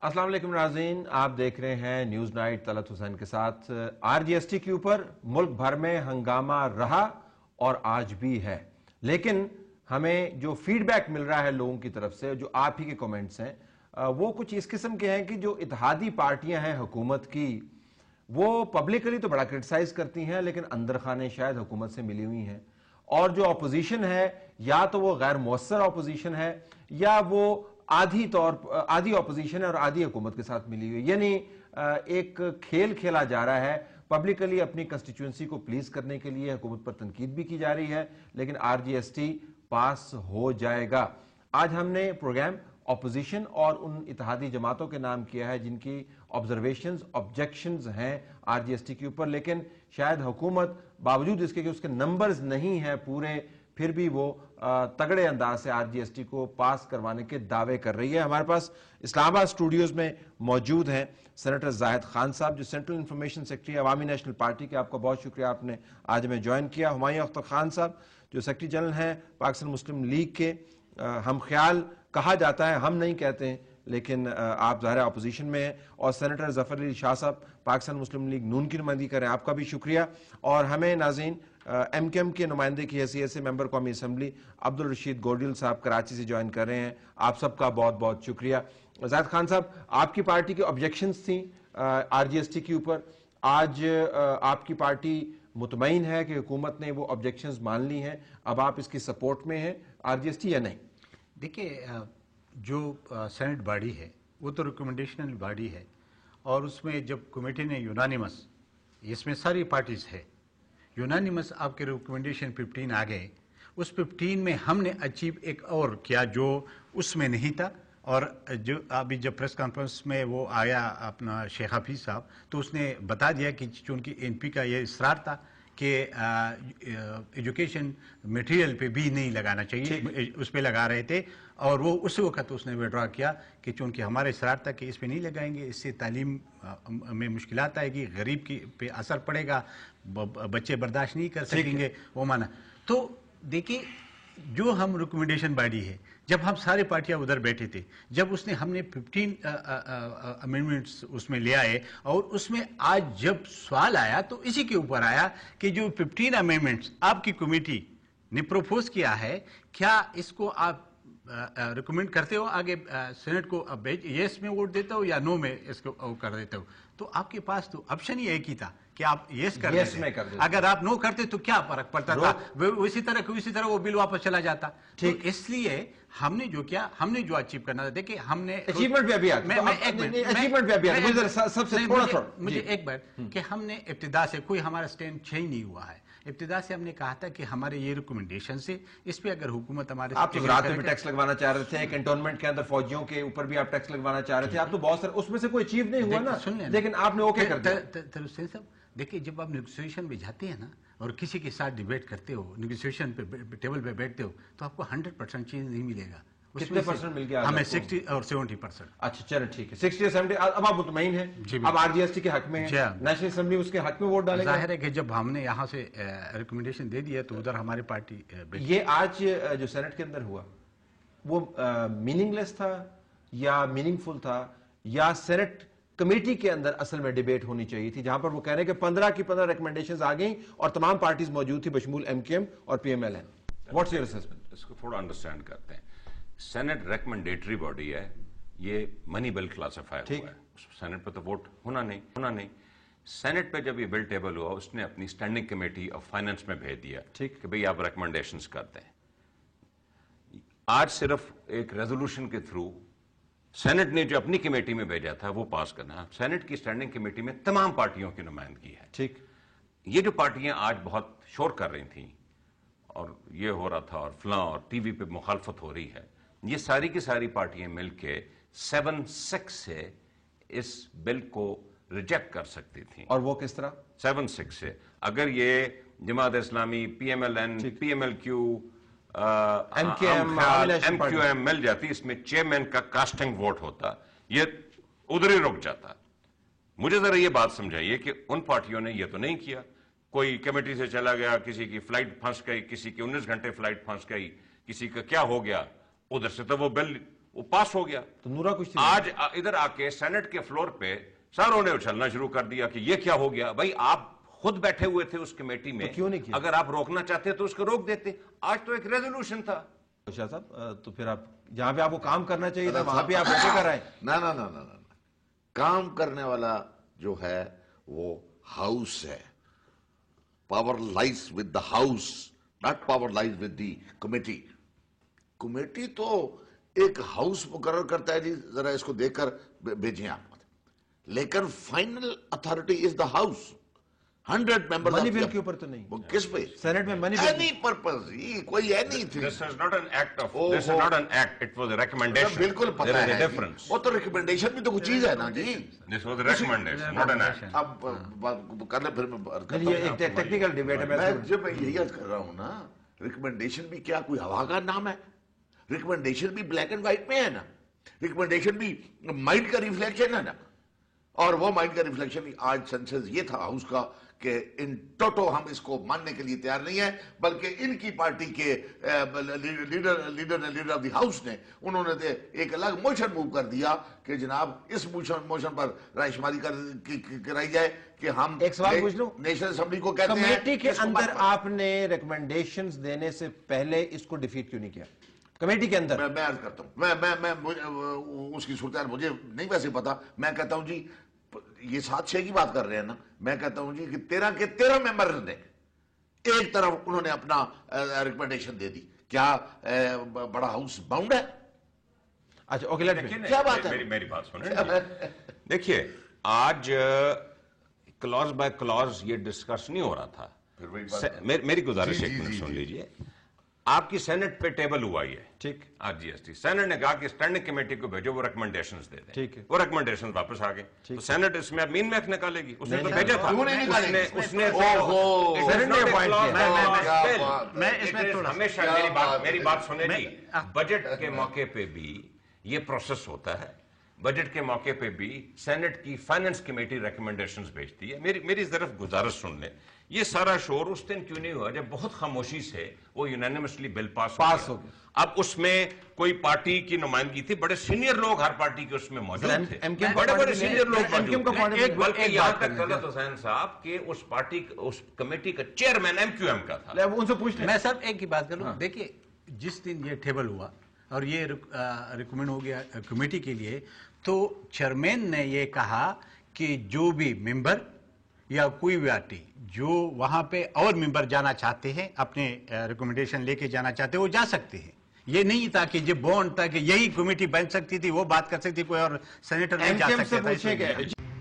अस्सलाम वालेकुम नाज़रीन, आप देख रहे हैं न्यूज़ नाइट तलत हुसैन के साथ। आरजीएसटी के ऊपर मुल्क भर में हंगामा रहा और आज भी है, लेकिन हमें जो फीडबैक मिल रहा है लोगों की तरफ से, जो आप ही के कमेंट्स हैं, वो कुछ इस किस्म के हैं कि जो इत्तेहादी पार्टियां हैं हुकूमत की, वो पब्लिकली तो बड़ा क्रिटिसाइज करती हैं, लेकिन अंदर खाने शायद हुकूमत से मिली हुई हैं। और जो अपोजिशन है, या तो वो गैर मुअस्सर अपोजिशन है, या वो आधी अपोजिशन है और आधी हुकूमत के साथ मिली हुई। यानी एक खेल खेला जा रहा है। पब्लिकली अपनी कंस्टिट्यूएंसी को प्लीज करने के लिए हुकूमत पर तनकीद भी की जा रही है, लेकिन आरजीएसटी पास हो जाएगा। आज हमने प्रोग्राम अपोजिशन और उन इत्तेहादी जमातों के नाम किया है जिनकी ऑब्जर्वेशंस, ऑब्जेक्शंस हैं आरजीएसटी के ऊपर, लेकिन शायद हुकूमत बावजूद इसके कि उसके नंबर्स नहीं है पूरे, फिर भी वो तगड़े अंदाज से आरजीएसटी को पास करवाने के दावे कर रही है। हमारे पास इस्लामाबाद स्टूडियोज में मौजूद हैं सेनेटर जाहिद खान साहब, जो सेंट्रल इंफॉर्मेशन सेक्रेटरी अवामी नेशनल पार्टी के। आपका बहुत शुक्रिया, आपने आज हमें ज्वाइन किया। हुमायूं अख्तर खान साहब, जो सेक्रेटरी जनरल हैं पाकिस्तान मुस्लिम लीग के। हम ख्याल कहा जाता है, हम नहीं कहते हैं, लेकिन आप ज़ाहिर अपोजिशन में हैं। और सेनेटर जफर अली शाह साहब पाकिस्तान मुस्लिम लीग नून की नुमाइंदगी करें, आपका भी शुक्रिया। और हमें नाज़रीन एमकेएम के नुमाइंदे की हैसियत से मेंबर कौमी असम्बली अब्दुल रशीद गोडिल साहब कराची से ज्वाइन कर रहे हैं, आप सबका बहुत बहुत शुक्रिया। जाहिद खान साहब, आपकी पार्टी की ऑब्जेक्शंस थी आरजीएसटी के ऊपर, आज आपकी पार्टी मुतमईन है कि हुकूमत ने वो ऑब्जेक्शंस मान ली हैं, अब आप इसकी सपोर्ट में हैं आरजीएसटी या नहीं? देखिए, जो सेनेट बॉडी है वो तो रिकमेंडेशनल बॉडी है, और उसमें जब कमेटी ने यूनानिमस, इसमें सारी पार्टीज है, यूनानिमस आपके रिकमेंडेशन 15 आ गए। उस 15 में हमने अचीव एक और किया जो उसमें नहीं था। और जो अभी जब प्रेस कॉन्फ्रेंस में वो आया अपना शेख हफीज साहब, तो उसने बता दिया कि चूंकि एनपी का ये इसरार था कि एजुकेशन मटेरियल पे भी नहीं लगाना चाहिए, उस पे लगा रहे थे, और वो उस वक्त उसने विड्रॉ किया कि चूंकि हमारे इसरार था कि इस पे नहीं लगाएंगे, इससे तालीम में मुश्किलात आएगी, गरीब की पे असर पड़ेगा, बच्चे बर्दाश्त नहीं कर सकेंगे, वो माना। तो देखिए, जो हम रिकमेंडेशन बॉडी है, जब हम सारे पार्टियां उधर बैठे थे, जब हमने 15 अमेंडमेंट्स उसमें ले आए, और उसमें आज जब सवाल आया तो इसी के ऊपर आया कि जो 15 अमेंडमेंट्स आपकी कमेटी ने प्रपोज किया है, क्या इसको आप रिकमेंड करते हो आगे सेनेट को, यस में वोट देते हो या नो में इसको कर देते हो? तो आपके पास तो ऑप्शन ही एक ही था कि आप यस कर देते। अगर आप नो करते तो क्या फर्क पड़ता था? उसी तरह वो बिल वापस चला जाता। तो इसलिए हमने जो किया, हमने जो अचीव करना था, देखिए हमने अचीवमेंट भी अभी मुझे एक बार कि हमने इब्तिदा से कोई हमारा स्टैंड चेंज नहीं हुआ है। इब्तिदा से हमने कहा था कि हमारे ये रिकमेंडेशन से इस पे अगर हुकूमत हमारे, आप तो रात में टैक्स लगवाना चाह रहे थे, कैंटोनमेंट के अंदर फौजियों के ऊपर भी आप टैक्स लगवाना चाह रहे थे, आप तो बहुत सारे, उसमें से कोई अचीव नहीं हुआ ना, लेकिन आपने ओके कर दिया। देखिए, जब आप नेगोशिएशन में जाते हैं ना, और किसी के साथ डिबेट करते हो, नेगोशिएशन पे टेबल पे बैठते हो, तो आपको 100% चेंज नहीं मिलेगा। कितने परसेंट मिल गया? हमें 60 और 70%। अच्छा, चलो ठीक है, 60 और 70। अब आप मुतमईन हैं, अब आरजीएसटी के हक में है, नेशनल असेंबली उसके हक में वोट डालेगा। जाहिर है कि जब हमने यहाँ से रिकमेंडेशन दे दिया तो उधर हमारी पार्टी। ये आज जो सेनेट के अंदर हुआ वो मीनिंगलेस था या मीनिंगफुल था, या सेनेट कमेटी के अंदर असल में डिबेट होनी चाहिए थी, जहां पर वो कह रहे हैं कि 15 की 15 रिकमेंडेशंस आ गई और तमाम पार्टीज मौजूद थी बशमूल एमकेएम और पीएमएलएन? What's your assessment? इसको थोड़ा अंडरस्टैंड करते हैं। सेनेट रिकमेंडेटरी बॉडी है, ये मनी बिल क्लासिफाई हुआ है, सेनेट पे तो वोट होना नहीं। सेनेट पे जब ये बिल टेबल हुआ, उसने अपनी स्टैंडिंग कमेटी ऑफ फाइनेंस में भेज दिया कि भाई आप रिकमेंडेशंस करते हैं। आज सिर्फ एक रेजोल्यूशन के थ्रू सेनेट ने जो अपनी कमेटी में भेजा था वो पास करना। सेनेट की स्टैंडिंग कमेटी में तमाम पार्टियों की नुमाइंदगी है। ठीक, ये जो पार्टियां आज बहुत शोर कर रही थी और ये हो रहा था और फलां और टीवी पे मुखालफत हो रही है, ये सारी की सारी पार्टियां मिलके 7-6 से इस बिल को रिजेक्ट कर सकती थी। और वो किस तरह? 7-6 से। अगर ये जमात इस्लामी, पीएमएलएन, पीएमएलक्यू, एमक्यूएम मिल जाती, इसमें चेयरमैन का कास्टिंग वोट होता, ये उधर ही रुक जाता। मुझे जरा ये बात समझाइए कि उन पार्टियों ने ये तो नहीं किया। कोई कमेटी से चला गया, किसी की फ्लाइट फंस गई, किसी की 19 घंटे फ्लाइट फंस गई, किसी का क्या हो गया, उधर से तो वो बिल وہ پاس ہو گیا. تو نورا کچھ آج ادھر آ کے سینٹ کے فلور پہ ساروں نے اچھلنا شروع کر دیا کہ یہ کیا ہو گیا. بھائی آپ خود بیٹھے ہوئے تھے اس کمیٹی میں, کیوں نہیں کیا؟ اگر آپ روکنا چاہتے تو اس کو روک دیتے. آج تو ایک ریزولوشن تھا. شاہ صاحب تو پھر آپ جہاں پہ آپ کو کام کرنا چاہیے تھا وہاں پہ آپ روکے کر آئے. نہ کام کرنے والا جو ہے وہ ہاؤس ہے. Power lies with the house, not power lies with the committee. Committee تو ایک ہاؤس مقرر کرتا ہے جی ذرا اس کو دیکھ کر بھیجیں آپ, لیکن final authority is the house. 100 ممبر منی بل کے اوپر تو نہیں, کس پہ سینٹ میں منی بل اینی پرپز, کوئی any thing. This is not an act of, this is not an act, it was a recommendation. بالکل پتہ There is ہے a difference. وہ تو ریکمنڈیشن بھی تو کچھ چیز ہے نا جی. This was a recommendation, not an act. اب کر لیں پھر میں یہ ایک ٹیکنیکل ڈیبیٹ ہے. میں یہی عرض کر رہا ہوں نا, ریکمنڈیشن بھی کیا کوئی ہوا کا نام ہے؟ ریکمنڈیشن بھی بلیک اینڈ وائٹ میں ہے نا. ریکمنڈیشن بھی مائنڈ کا ریفلیکشن ہے نا. اور وہ مائنڈ کا ریفلیکشن آج سینسس یہ تھا ہاؤس کا کہ ان ٹوٹو ہم اس کو ماننے کے لیے تیار نہیں ہیں, بلکہ ان کی پارٹی کے لیڈر آف دی ہاؤس نے انہوں نے ایک الگ موشن موو کر دیا کہ جناب اس موشن پر رائے شماری کرائی جائے کہ ہم ایک سوال پوچھ لوں, نیشنل اسمبلی کو کہتے ہیں. کمیٹی کے اندر آپ نے ریکمنڈیشنز دینے سے پہلے اس کو ڈیفیٹ کیوں نہیں کیا کمیٹی کے اندر؟ میں عرض کرتا ہوں, میں اس کی صورتحال مجھے نہیں ویسے پتا. میں کہتا ہوں جی یہ 7-6 کی بات کر رہے ہیں نا, میں کہتا ہوں جی کہ 13 کے 13 ممبرز نے ایک طرف انہوں نے اپنا ریکمنڈیشن دے دی. کیا بڑا ہاؤس باؤنڈ ہے؟ اچھا اوکے, کیا بات ہے؟ میری بات سنیں. دیکھیے آج کلوز بائی کلوز یہ ڈسکس نہیں ہو رہا تھا. میری گزارش ایک منٹ سن لیجئے. آپ کی سینٹ پہ ٹیبل ہوا ہی ہے, ٹھیک, RGST. سینٹ نے کہا کہ اسٹینڈنگ کمیٹی کو بھیجو, وہ ریکمنڈیشنز دے دیں. ٹھیک ہے, وہ ریکمنڈیشنز واپس آ گئے. تو سینٹ اس میں مین میک نکالے گی, اس نے تو بھیجا تھا. اس نے ہمیشہ میری بات سنیں جی, بجٹ کے موقع پہ بھی یہ پروسیس ہوتا ہے. بجٹ کے موقع پہ بھی سینٹ کی فائننس کمیٹی ریکمنڈیشنز بھیجتی ہے. میری طرف گزارش سن لیں. یہ سارا شور اس دن کیوں نہیں ہوا جب بہت خاموشی سے وہ یونینیمسلی بل پاس ہو گیا. اب اس میں کوئی پارٹی کی نمائندگی تھی, بڑے سینئر لوگ ہر پارٹی کے اس میں موجود تھے, بڑے سینئر لوگ موجود تھے. بلکہ یہاں تک طلعت حسین صاحب کہ اس پارٹی اس کمیٹی کا چیئرمین MQM کا تھا. ان سے پوچھ لیں. میں صاحب ایک ہی بات کروں. دیکھیے جس دن یہ ٹیبل ہوا اور یہ ریکمینڈ ہو گیا کمیٹی کے لیے, تو چیئرمین نے یہ کہا کہ جو بھی ممبر یا کوئی بھی پارٹی جو وہاں پہ اور ممبر جانا چاہتے ہیں, اپنے ریکمنڈیشن لے کے جانا چاہتے ہیں, وہ جا سکتے ہیں. یہ نہیں تھا کہ جو بونڈ تھا کہ یہی کمیٹی بن سکتی تھی, وہ بات کر سکتی, کوئی اور سینیٹر نہیں جا سکتا تھا.